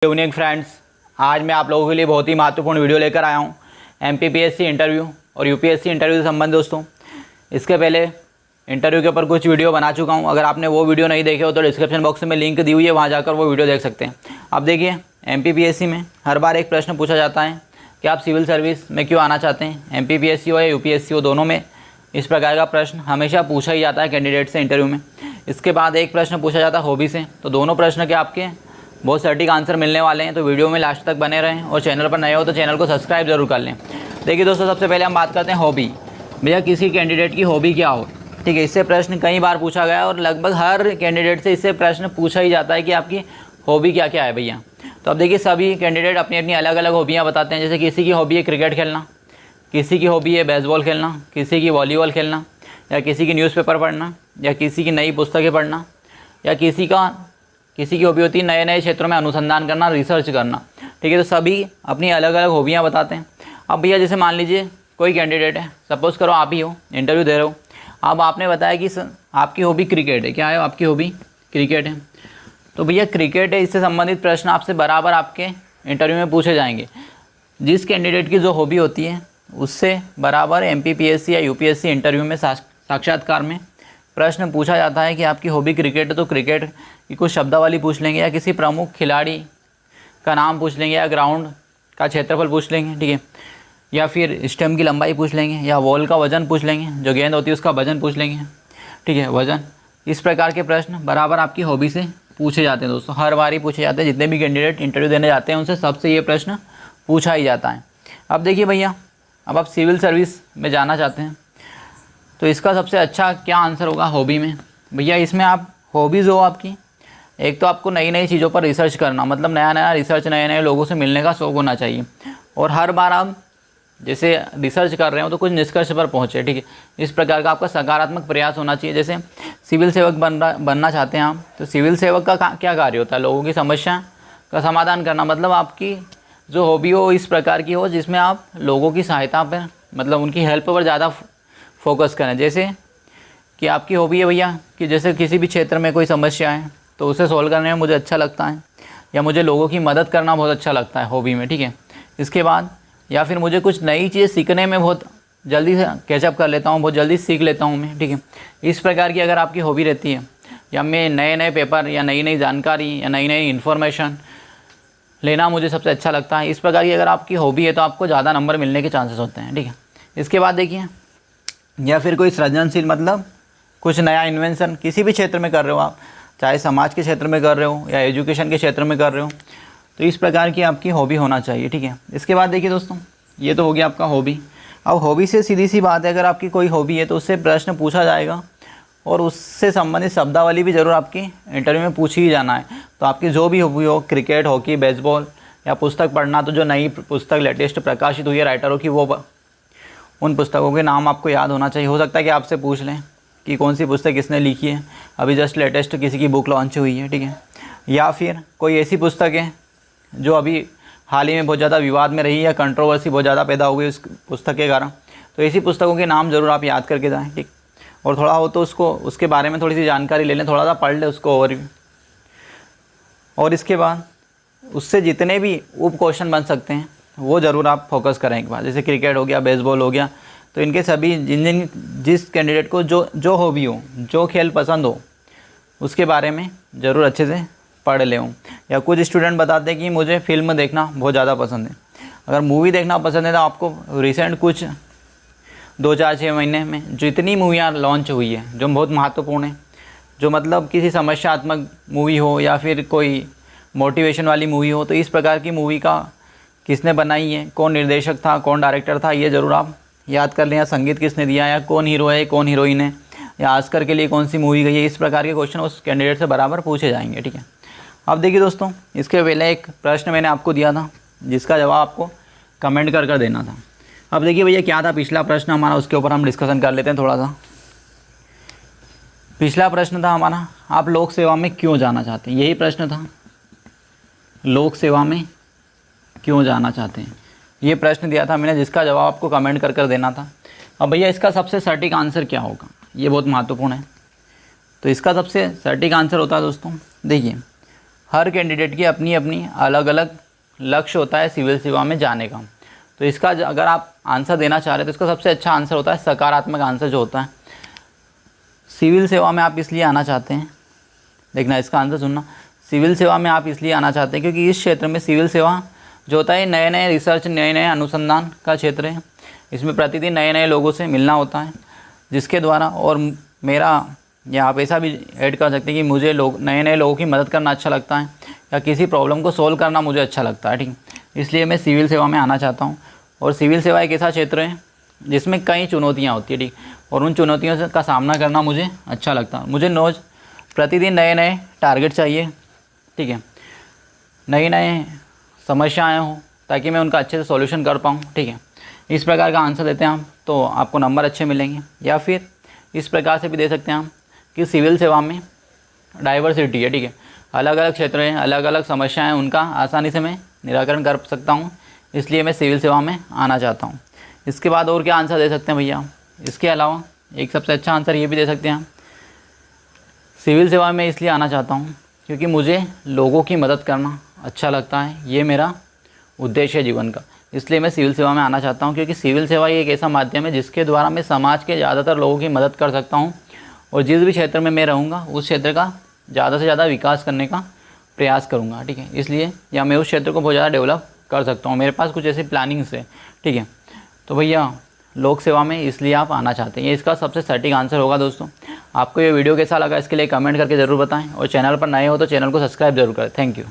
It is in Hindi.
यूनिक फ्रेंड्स, आज मैं आप लोगों के लिए बहुत ही महत्वपूर्ण वीडियो लेकर आया हूं एमपीपीएससी इंटरव्यू और यूपीएससी इंटरव्यू से संबंधित। दोस्तों, इसके पहले इंटरव्यू के ऊपर कुछ वीडियो बना चुका हूं। अगर आपने वो वीडियो नहीं देखे हो तो डिस्क्रिप्शन बॉक्स में लिंक दी हुई है, वहां जाकर वो वीडियो देख सकते हैं। अब देखिए, एमपीपीएससी में हर बार एक प्रश्न पूछा जाता है कि आप सिविल सर्विस में क्यों आना चाहते हैं, एमपीपीएससी हो या यूपीएससी हो, दोनों में इस प्रकार का प्रश्न हमेशा पूछा ही जाता है कैंडिडेट से इंटरव्यू में। इसके बाद एक प्रश्न पूछा जाता है हॉबी से। तो दोनों प्रश्न के आपके बहुत सटीक आंसर मिलने वाले हैं, तो वीडियो में लास्ट तक बने रहें और चैनल पर नए हो तो चैनल को सब्सक्राइब जरूर कर लें। देखिए दोस्तों, सबसे पहले हम बात करते हैं हॉबी। भैया किसी कैंडिडेट की हॉबी क्या हो, ठीक है। इससे प्रश्न कई बार पूछा गया और लगभग हर कैंडिडेट से इससे प्रश्न पूछा ही जाता है कि आपकी हॉबी क्या क्या है भैया। तो अब देखिए, सभी कैंडिडेट अपनी अपनी अलग अलग हॉबियाँ बताते हैं। जैसे किसी की हॉबी है क्रिकेट खेलना, किसी की हॉबी है बेसबॉल खेलना, किसी की वॉलीबॉल खेलना, या किसी की न्यूज़पेपर पढ़ना, या किसी की नई पुस्तकें पढ़ना, या किसी की हॉबी होती है नए नए क्षेत्रों में अनुसंधान करना, रिसर्च करना, ठीक है। तो सभी अपनी अलग अलग हॉबियाँ बताते हैं। अब भैया जैसे मान लीजिए कोई कैंडिडेट है, सपोज़ करो आप ही हो, इंटरव्यू दे रहे हो। अब आपने बताया कि आपकी हॉबी क्रिकेट है। क्या है आपकी हॉबी? क्रिकेट है। तो भैया क्रिकेट है, इससे संबंधित प्रश्न आपसे बराबर आपके इंटरव्यू में पूछे जाएंगे। जिस कैंडिडेट की जो हॉबी होती है उससे बराबर एमपीपीएससी या यूपीएससी इंटरव्यू में साक्षात्कार में प्रश्न पूछा जाता है कि आपकी हॉबी क्रिकेट है, तो क्रिकेट की कुछ शब्दावली पूछ लेंगे, या किसी प्रमुख खिलाड़ी का नाम पूछ लेंगे, या ग्राउंड का क्षेत्रफल पूछ लेंगे, ठीक है, या फिर स्टंप की लंबाई पूछ लेंगे, या बॉल का वजन पूछ लेंगे, जो गेंद होती है उसका वजन पूछ लेंगे, ठीक है, वजन। इस प्रकार के प्रश्न बराबर आपकी हॉबी से पूछे जाते हैं दोस्तों, हर बार ही पूछे जाते हैं। जितने भी कैंडिडेट इंटरव्यू देने जाते हैं उनसे सबसे ये प्रश्न पूछा ही जाता है। अब देखिए भैया, अब आप सिविल सर्विस में जाना चाहते हैं तो इसका सबसे अच्छा क्या आंसर होगा हॉबी में? भैया इसमें आप हॉबीज़ हो आपकी, एक तो आपको नई नई चीज़ों पर रिसर्च करना, मतलब नया नया रिसर्च, नए नए लोगों से मिलने का शौक़ होना चाहिए। और हर बार आप जैसे रिसर्च कर रहे हो तो कुछ निष्कर्ष पर पहुँचे, ठीक है। इस प्रकार का आपका सकारात्मक प्रयास होना चाहिए। जैसे सिविल सेवक बनना चाहते हैं आप, तो सिविल सेवक का क्या कार्य होता है? लोगों की समस्या का समाधान करना। मतलब आपकी जो हॉबी हो इस प्रकार की हो जिसमें आप लोगों की सहायता पर, मतलब उनकी हेल्प पर ज़्यादा फोकस करें। जैसे कि आपकी हॉबी है भैया कि जैसे किसी भी क्षेत्र में कोई समस्या है तो उसे सॉल्व करने में मुझे अच्छा लगता है, या मुझे लोगों की मदद करना बहुत अच्छा लगता है हॉबी में, ठीक है। इसके बाद या फिर मुझे कुछ नई चीज़ सीखने में बहुत जल्दी से कैचअप कर लेता हूँ, बहुत जल्दी सीख लेता हूँ मैं, ठीक है। इस प्रकार की अगर आपकी हॉबी रहती है, या मैं नए नए पेपर या नई नई जानकारी या नई नई इन्फॉर्मेशन लेना मुझे सबसे अच्छा लगता है, इस प्रकार की अगर आपकी हॉबी है तो आपको ज़्यादा नंबर मिलने के चांसेस होते हैं, ठीक है। इसके बाद देखिए, या फिर कोई सृजनशील, मतलब कुछ नया इन्वेंशन किसी भी क्षेत्र में कर रहे हो आप, चाहे समाज के क्षेत्र में कर रहे हो या एजुकेशन के क्षेत्र में कर रहे हो, तो इस प्रकार की आपकी हॉबी होना चाहिए, ठीक है। इसके बाद देखिए दोस्तों, ये तो हो गया आपका हॉबी। अब हॉबी से सीधी सी बात है, अगर आपकी कोई हॉबी है तो उससे प्रश्न पूछा जाएगा और उससे संबंधित शब्दावली भी ज़रूर आपकी इंटरव्यू में पूछी ही जाना है। तो आपकी जो भी हॉबी हो, क्रिकेट, हॉकी, बेसबॉल या पुस्तक पढ़ना, तो जो नई पुस्तक लेटेस्ट प्रकाशित हुई है राइटरों की, वो उन पुस्तकों के नाम आपको याद होना चाहिए। हो सकता है कि आपसे पूछ लें कि कौन सी पुस्तक किसने लिखी है, अभी जस्ट लेटेस्ट किसी की बुक लॉन्च हुई है, ठीक है। या फिर कोई ऐसी पुस्तक है जो अभी हाल ही में बहुत ज़्यादा विवाद में रही, या कंट्रोवर्सी बहुत ज़्यादा पैदा हो गई उस पुस्तक के कारण, तो ऐसी पुस्तकों के नाम ज़रूर आप याद करके जाएँ, ठीक। और थोड़ा हो तो उसके बारे में थोड़ी सी जानकारी ले लें, थोड़ा सा पढ़ लें उसको ओवरव्यू। और इसके बाद उससे जितने भी उप क्वेश्चन बन सकते हैं वो ज़रूर आप फोकस करें एक बार। जैसे क्रिकेट हो गया, बेसबॉल हो गया, तो इनके सभी जिस कैंडिडेट को जो हॉबी हो, जो खेल पसंद हो, उसके बारे में ज़रूर अच्छे से पढ़ ले हूँ। या कुछ स्टूडेंट बताते हैं कि मुझे फिल्म देखना बहुत ज़्यादा पसंद है। अगर मूवी देखना पसंद है तो आपको रिसेंट कुछ 2-4-6 महीने में जितनी मूवियाँ लॉन्च हुई है जो बहुत महत्वपूर्ण है, जो मतलब किसी समस्यात्मक मूवी हो या फिर कोई मोटिवेशन वाली मूवी हो, तो इस प्रकार की मूवी का किसने बनाई है, कौन निर्देशक था, कौन डायरेक्टर था, ये ज़रूर आप याद कर लें। या संगीत किसने दिया, या कौन हीरो है, कौन हीरोइन है, या ऑस्कर के लिए कौन सी मूवी गई है। इस प्रकार के क्वेश्चन उस कैंडिडेट से बराबर पूछे जाएंगे, ठीक है। अब देखिए दोस्तों, इसके पहले एक प्रश्न मैंने आपको दिया था जिसका जवाब आपको कमेंट कर देना था। अब देखिए भैया क्या था पिछला प्रश्न हमारा, उसके ऊपर हम डिस्कशन कर लेते हैं थोड़ा सा। पिछला प्रश्न था हमारा, आप लोक सेवा में क्यों जाना चाहते हैं, यही प्रश्न था, लोक सेवा में क्यों जाना चाहते हैं। ये प्रश्न दिया था मैंने, जिसका जवाब आपको कमेंट कर देना था। अब भैया इसका सबसे सटीक आंसर क्या होगा, ये बहुत महत्वपूर्ण है। तो इसका सबसे सटीक आंसर होता है दोस्तों, देखिए हर कैंडिडेट की अपनी अपनी अलग अलग लक्ष्य होता है सिविल सेवा में जाने का। तो इसका अगर आप आंसर देना चाह रहे हैं तो इसका सबसे अच्छा आंसर होता है सकारात्मक आंसर जो होता है। सिविल सेवा में आप इसलिए आना चाहते हैं, देखना इसका आंसर सुनना, सिविल सेवा में आप इसलिए आना चाहते हैं क्योंकि इस क्षेत्र में सिविल सेवा जो होता है नए नए रिसर्च, नए नए अनुसंधान का क्षेत्र है। इसमें प्रतिदिन नए नए लोगों से मिलना होता है, जिसके द्वारा, और मेरा, या आप ऐसा भी ऐड कर सकते हैं कि मुझे नए नए लोगों की मदद करना अच्छा लगता है, या किसी प्रॉब्लम को सोल्व करना मुझे अच्छा लगता है, ठीक। इसलिए मैं सिविल सेवा में आना चाहता हूँ। और सिविल सेवा एक ऐसा क्षेत्र है जिसमें कई चुनौतियाँ होती है, ठीक, और उन चुनौतियों का सामना करना मुझे अच्छा लगता है। मुझे रोज़ प्रतिदिन नए नए टारगेट चाहिए, ठीक है, नई नए समस्याएँ हों ताकि मैं उनका अच्छे से सॉल्यूशन कर पाऊँ, ठीक है। इस प्रकार का आंसर देते हैं आप तो आपको नंबर अच्छे मिलेंगे। या फिर इस प्रकार से भी दे सकते हैं हम कि सिविल सेवा में डाइवर्सिटी है, ठीक है, अलग अलग क्षेत्र हैं, अलग अलग समस्याएं हैं, उनका आसानी से मैं निराकरण कर सकता हूं, इसलिए मैं सिविल सेवा में आना चाहता हूं। इसके बाद और क्या आंसर दे सकते हैं भैया? इसके अलावा एक सबसे अच्छा आंसर ये भी दे सकते हैं हम, सिविल सेवा में इसलिए आना चाहता हूँ क्योंकि मुझे लोगों की मदद करना अच्छा लगता है, ये मेरा उद्देश्य है जीवन का, इसलिए मैं सिविल सेवा में आना चाहता हूँ। क्योंकि सिविल सेवा ही एक ऐसा माध्यम है जिसके द्वारा मैं समाज के ज़्यादातर लोगों की मदद कर सकता हूँ, और जिस भी क्षेत्र में मैं रहूँगा उस क्षेत्र का ज़्यादा से ज़्यादा विकास करने का प्रयास करूँगा, ठीक है। इसलिए या मैं उस क्षेत्र को बहुत ज़्यादा डेवलप कर सकता हूँ, मेरे पास कुछ ऐसी प्लानिंग्स है, ठीक है। तो भैया लोक सेवा में इसलिए आप आना चाहते हैं, ये इसका सबसे सटीक आंसर होगा। दोस्तों आपको ये वीडियो कैसा लगा इसके लिए कमेंट करके ज़रूर बताएं, और चैनल पर नए हो तो चैनल को सब्सक्राइब जरूर करें। Thank you.